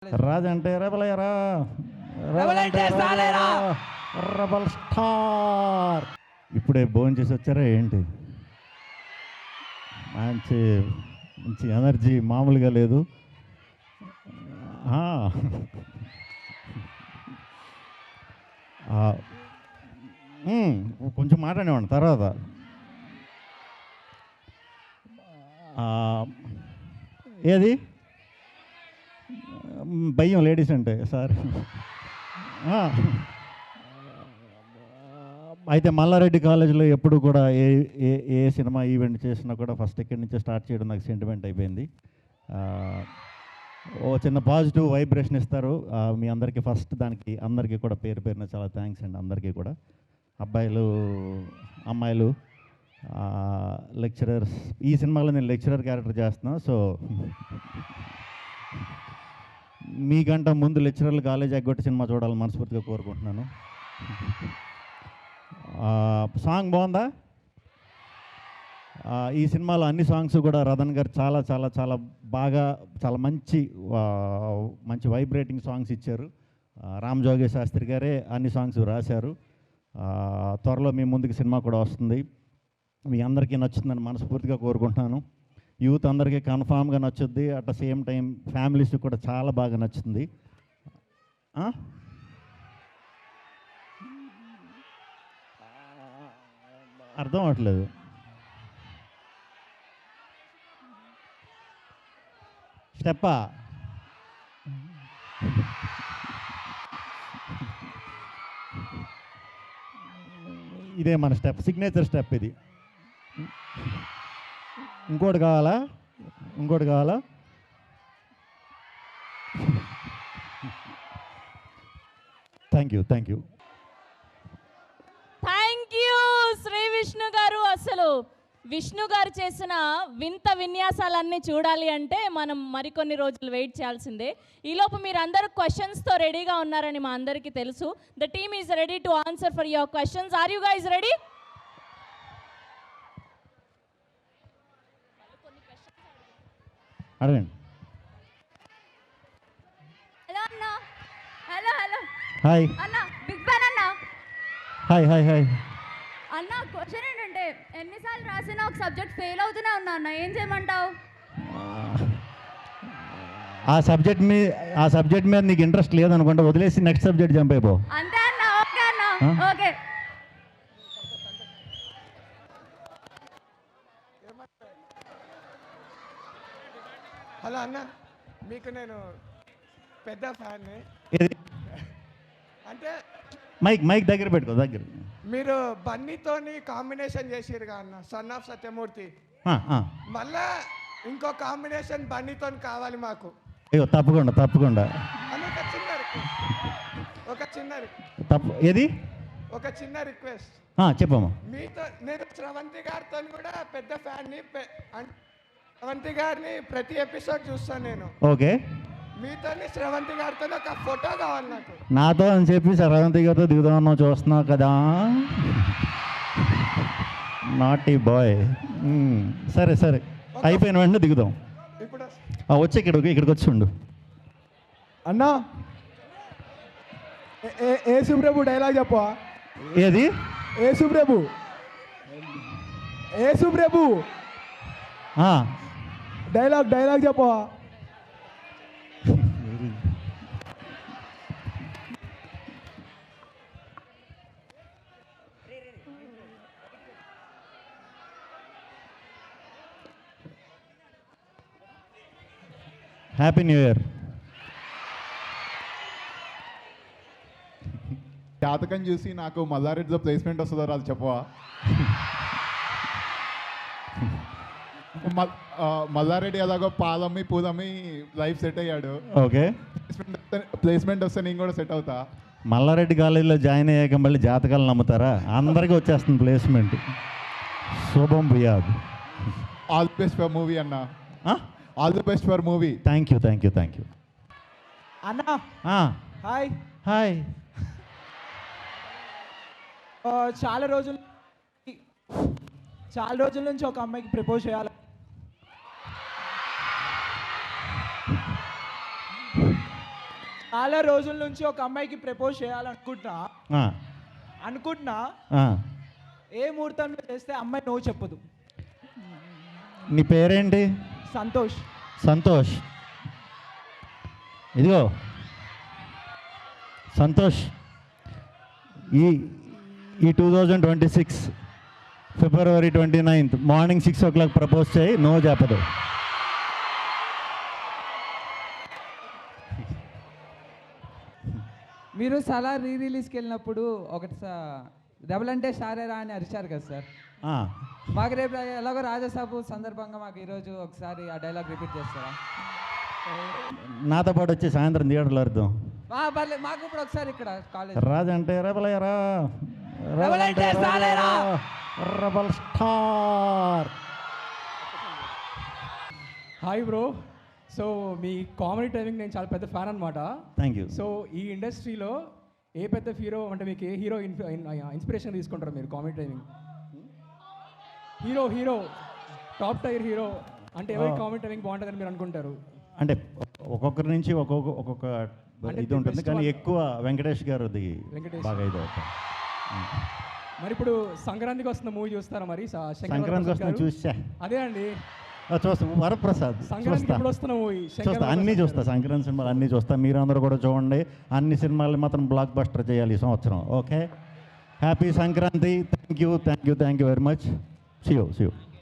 రాజంటే రెబలయ్యరా, rebel star. ఇప్పుడే భోజనం చేసి వచ్చారా ఏంటి? మంచి మంచి ఎనర్జీ మామూలుగా లేదు. కొంచెం మాట్లాడేవాడిని తర్వాత. ఏది భయం లేడీస్ అంటే సార్. అయితే మల్లారెడ్డి కాలేజీలో ఎప్పుడు కూడా ఏ ఏ ఏ సినిమా ఈవెంట్ చేసినా కూడా ఫస్ట్ ఇక్కడి నుంచే స్టార్ట్ చేయడం నాకు సెంటిమెంట్ అయిపోయింది. ఓ చిన్న పాజిటివ్ వైబ్రేషన్ ఇస్తారు మీ అందరికీ. ఫస్ట్ దానికి అందరికీ కూడా పేరు పేరున చాలా థ్యాంక్స్ అండి అందరికీ కూడా. అబ్బాయిలు అమ్మాయిలు లెక్చరర్స్. ఈ సినిమాలో నేను లెక్చరర్ క్యారెక్టర్ చేస్తున్నాను. సో మీకంట ముందు లెక్చరర్లు కాలేజ్ ఎగ్గొట్టి సినిమా చూడాలని మనస్ఫూర్తిగా కోరుకుంటున్నాను. సాంగ్ బాగుందా? ఈ సినిమాలో అన్ని సాంగ్స్ కూడా రతన్ గారు చాలా చాలా చాలా బాగా చాలా మంచి మంచి వైబ్రేటింగ్ సాంగ్స్ ఇచ్చారు. రామ్ జోగే శాస్త్రి గారే అన్ని సాంగ్స్ రాశారు. త్వరలో మీ ముందుకు సినిమా కూడా వస్తుంది. మీ అందరికీ నచ్చుతుందని మనస్ఫూర్తిగా కోరుకుంటున్నాను. యూత్ అందరికీ కన్ఫామ్గా నచ్చుద్ది. అట్ ద సేమ్ టైం ఫ్యామిలీస్కి కూడా చాలా బాగా నచ్చుతుంది. అర్థం అవట్లేదు. స్టెప్పా? ఇదే మన స్టెప్, సిగ్నేచర్ స్టెప్ ఇది. ఇంకోటి కావాలా? ఇంకోటి కావాలా? Thank you thank you thank you Shri Vishnu గారు. అసలు విష్ణు గారు చేసిన వింత విన్యాసాలన్నీ చూడాలి అంటే మనం మరికొన్ని రోజులు వెయిట్ చేయాల్సిందే. ఈలోపు మీరు అందరూ క్వశ్చన్స్తో రెడీగా ఉన్నారని మా అందరికీ తెలుసు. The team is ready to answer for your questions. Are you guys ready? అడగండి. హలో అన్న. Hello hello. హాయ్ అన్న, బిగ్ ఫ్యాన్ అన్న. Hi hi hi. అన్న, క్వశ్చన్ ఏంటంటే ఎన్నిసార్లు రాసినా ఒక సబ్జెక్ట్ ఫెయిల్ అవుతూనే ఉన్నా అన్న, ఏం చేయమంటావు? ఆ సబ్జెక్ట్ మీద నీకు ఇంట్రెస్ట్ లేదనుకుంటా, వదిలేసి నెక్స్ట్ సబ్జెక్ట్ జంప్ అయిపో. అంతే అన్న. ఓకే అన్న. ఓకే. హలో అన్న, మీకు నేను పెద్ద ఫ్యాన్ని. అంటే మైక్ దగ్గర పెట్టుకో. దగ్గర మీరు బన్నీతోని కాంబినేషన్ చేసిరుగా అన్న, సన్ ఆఫ్ సత్యమూర్తి. మళ్ళా ఇంకో కాంబినేషన్ బన్నీతోని కావాలి మాకు. అయ్యో తప్పకుండా తప్పకుండా. అని ఒక చిన్న ఏది ఒక చిన్న రిక్వెస్ట్ చెప్పమ్మా. మీతో నేను స్రవంతి గారితో కూడా పెద్ద ఫ్యాన్ని. స్రవంతి గారిని ప్రతి ఎపిసోడ్ చూస్తాను నేను. ఓకే. మీతో స్రవంతి గారితో ఒక ఫోటో కావాలి నాకు. నాతో అని చెప్పి స్రవంతి గారితో దిగుదామన్నావు, చూస్తున్నావు కదా. Naughty boy. సరే సరే, అయిపోయిన వెంటనే దిగుదాం. ఇప్పుడు వచ్చి ఇక్కడికి వచ్చి ఉండు. అన్నా, ఏ సుబ్రభు డైలాగ్ చెప్పా. ఏది? ఏ సుబ్రభు డైలాగ్ చెప్పా. Happy new year. జాతకం చూసి నాకు మల్లారెడ్డిలో ప్లేస్మెంట్ వస్తుందో రాదు చెప్పవా? మల్లారెడ్డి ఎలాగో పాలమ్మి పూలమ్మి లైఫ్ సెట్ అయ్యాడు. ఓకే. ప్లేస్మెంట్ వస్తే నేను కూడా సెట్ అవుతా. మల్లారెడ్డి కాలేజీలో జాయిన్ అయ్యాక మళ్ళీ జాతకాలు నమ్ముతారా? అందరికీ వచ్చేస్తుంది ప్లేస్మెంట్. శుభం భూయాద్. All the best for movie అన్న. All the best for movie. Thank you thank you thank you. అన్నా హాయ్. హాయ్. చాలా రోజుల నుంచి ఒక అమ్మాయికి ప్రపోజ్ చేయాలి. చాలా రోజుల నుంచి ఒక అమ్మాయికి ప్రపోజ్ చేయాలనుకుంటున్నా ఆ, అనుకుంటున్నా ఆ. ఏ ముహూర్తంలో చేస్తే అమ్మాయి నో చెప్పదు. నీ పేరేంటి? సంతోష్. సంతోష్. ఇదిగో సంతోష్, ఈ 2026 ఫిబ్రవరి 29 మార్నింగ్ 6 o'clock ప్రపోజ్ చేయి, నో చెప్పదు. మీరు సలా రిలీజ్కి వెళ్ళినప్పుడు ఒకటి డబుల్ అంటే షారేరా అని అరిచారు కదా సార్. ఆ, మాకు రేపు ఎలాగో రాజసాబు సందర్భంగా మాకు ఈరోజు ఒకసారి ఆ డైలాగ్ రిపీట్ చేస్తారా? నాతో పాటు వచ్చి సాయంత్రం థియేటర్లో అర్థం. పర్లేదు, మాకు ఇప్పుడు ఒకసారి ఇక్కడ కాలేజ్. రాజు అంటే రెబలయ్యరా, రెబల్ అంటే సాలేరా. Rebel star. Hi bro. So మీ కామెడీ టైమింగ్ నేను చాలా పెద్ద ఫ్యాన్ అనమాట. Thank you. సో ఈ ఇండస్ట్రీలో ఏ పెద్ద హీరో అంటే మీకు ఏ హీరో ఇన్స్పిరేషన్ తీసుకుంటారు మీరు comedy timing? Hero top tier hero అంటే ఎవరి కామెడీ టైమింగ్ బాగుంటుందని మీరు అనుకుంటారు? అంటే ఒక్కొక్కరి నుంచి ఒక్కొక్క అంటే ఇది ఉంటుంది, best కానీ one. ఎక్కువ వెంకటేష్ గారిది వెంకటేష్. బాగా ఇది అవుతుంది. మరి ఇప్పుడు సంక్రాంతికి వస్తున్న మూవీ చూస్తారా మరి? సంక్రాంతికి వస్తున్నా చూసా. అదే అండి, చూస్తా. వరప్రసాద్ సంక్రాంతికి చూస్తా, ఇప్పుడు వస్తున్న మూవీ చూస్తా, అన్నీ చూస్తా. సంక్రాంతి సినిమాలు అన్నీ చూస్తా. మీరు అందరూ కూడా చూడండి. అన్ని సినిమాలు మాత్రం బ్లాక్ బస్టర్ చేయాలి ఈ సంవత్సరం. Okay, happy Sankranti. Thank you very much. See you.